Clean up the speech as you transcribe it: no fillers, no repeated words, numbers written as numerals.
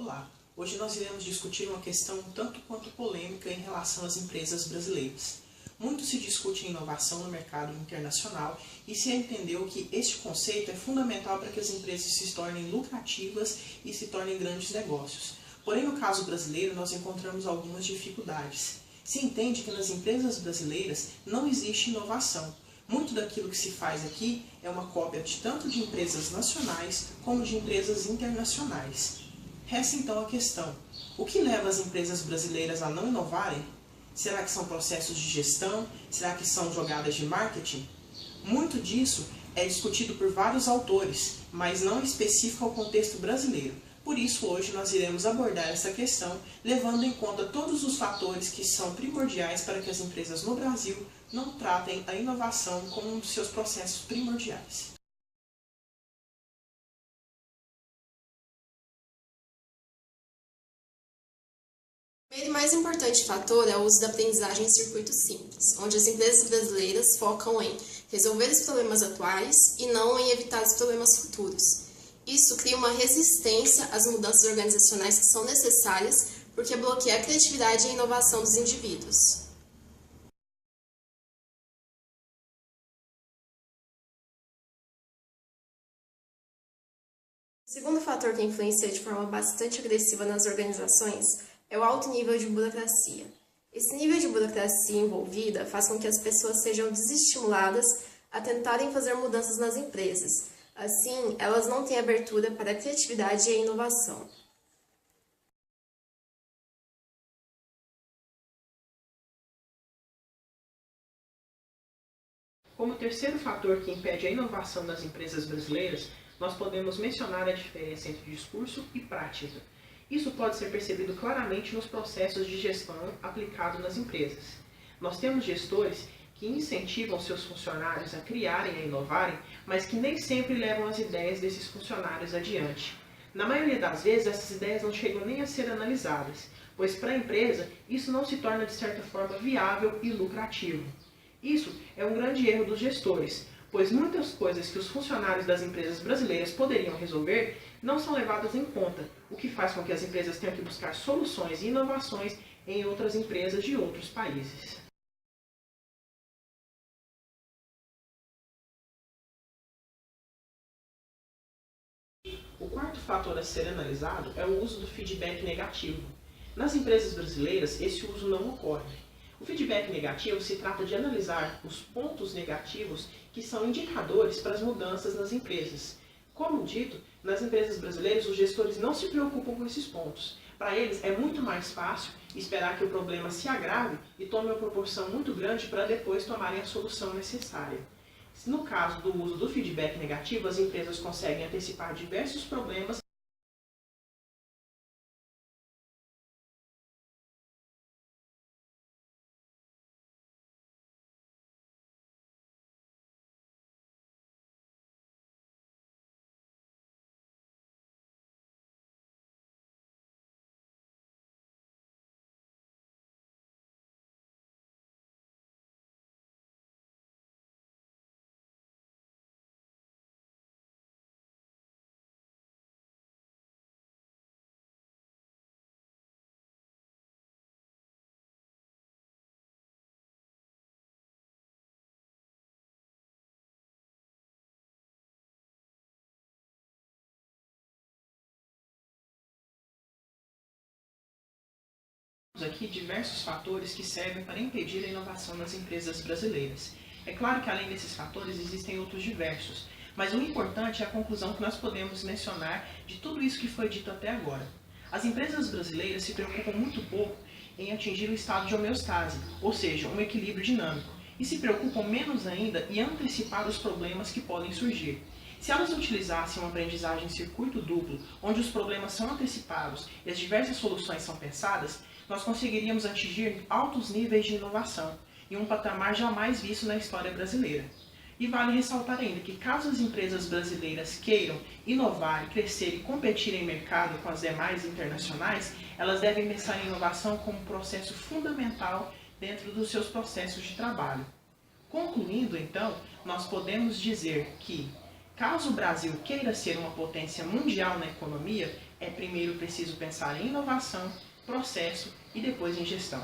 Olá, hoje nós iremos discutir uma questão um tanto quanto polêmica em relação às empresas brasileiras. Muito se discute em inovação no mercado internacional e se entendeu que este conceito é fundamental para que as empresas se tornem lucrativas e se tornem grandes negócios. Porém, no caso brasileiro, nós encontramos algumas dificuldades. Se entende que nas empresas brasileiras não existe inovação. Muito daquilo que se faz aqui é uma cópia tanto de empresas nacionais como de empresas internacionais. Resta então a questão: o que leva as empresas brasileiras a não inovarem? Será que são processos de gestão? Será que são jogadas de marketing? Muito disso é discutido por vários autores, mas não específico ao contexto brasileiro. Por isso, hoje nós iremos abordar essa questão, levando em conta todos os fatores que são primordiais para que as empresas no Brasil não tratem a inovação como um dos seus processos primordiais. O primeiro e mais importante fator é o uso da aprendizagem em circuitos simples, onde as empresas brasileiras focam em resolver os problemas atuais e não em evitar os problemas futuros. Isso cria uma resistência às mudanças organizacionais que são necessárias, porque bloqueia a criatividade e a inovação dos indivíduos. O segundo fator que influencia de forma bastante agressiva nas organizações é o alto nível de burocracia. Esse nível de burocracia envolvida faz com que as pessoas sejam desestimuladas a tentarem fazer mudanças nas empresas. Assim, elas não têm abertura para a criatividade e a inovação. Como terceiro fator que impede a inovação das empresas brasileiras, nós podemos mencionar a diferença entre discurso e prática. Isso pode ser percebido claramente nos processos de gestão aplicados nas empresas. Nós temos gestores que incentivam seus funcionários a criarem e a inovarem, mas que nem sempre levam as ideias desses funcionários adiante. Na maioria das vezes, essas ideias não chegam nem a ser analisadas, pois para a empresa isso não se torna de certa forma viável e lucrativo. Isso é um grande erro dos gestores, pois muitas coisas que os funcionários das empresas brasileiras poderiam resolver não são levadas em conta, o que faz com que as empresas tenham que buscar soluções e inovações em outras empresas de outros países. O quarto fator a ser analisado é o uso do feedback negativo. Nas empresas brasileiras, esse uso não ocorre. O feedback negativo se trata de analisar os pontos negativos que são indicadores para as mudanças nas empresas. Como dito, nas empresas brasileiras os gestores não se preocupam com esses pontos. Para eles é muito mais fácil esperar que o problema se agrave e tome uma proporção muito grande para depois tomarem a solução necessária. No caso do uso do feedback negativo, as empresas conseguem antecipar diversos problemas. Aqui diversos fatores que servem para impedir a inovação nas empresas brasileiras. É claro que além desses fatores existem outros diversos, mas o importante é a conclusão que nós podemos mencionar de tudo isso que foi dito até agora. As empresas brasileiras se preocupam muito pouco em atingir o estado de homeostase, ou seja, um equilíbrio dinâmico, e se preocupam menos ainda em antecipar os problemas que podem surgir. Se elas utilizassem uma aprendizagem em circuito duplo, onde os problemas são antecipados e as diversas soluções são pensadas, nós conseguiríamos atingir altos níveis de inovação, em um patamar jamais visto na história brasileira. E vale ressaltar ainda que caso as empresas brasileiras queiram inovar, crescer e competir em mercado com as demais internacionais, elas devem pensar em inovação como um processo fundamental dentro dos seus processos de trabalho. Concluindo, então, nós podemos dizer que Caso o Brasil queira ser uma potência mundial na economia, é primeiro preciso pensar em inovação, processo e depois em gestão.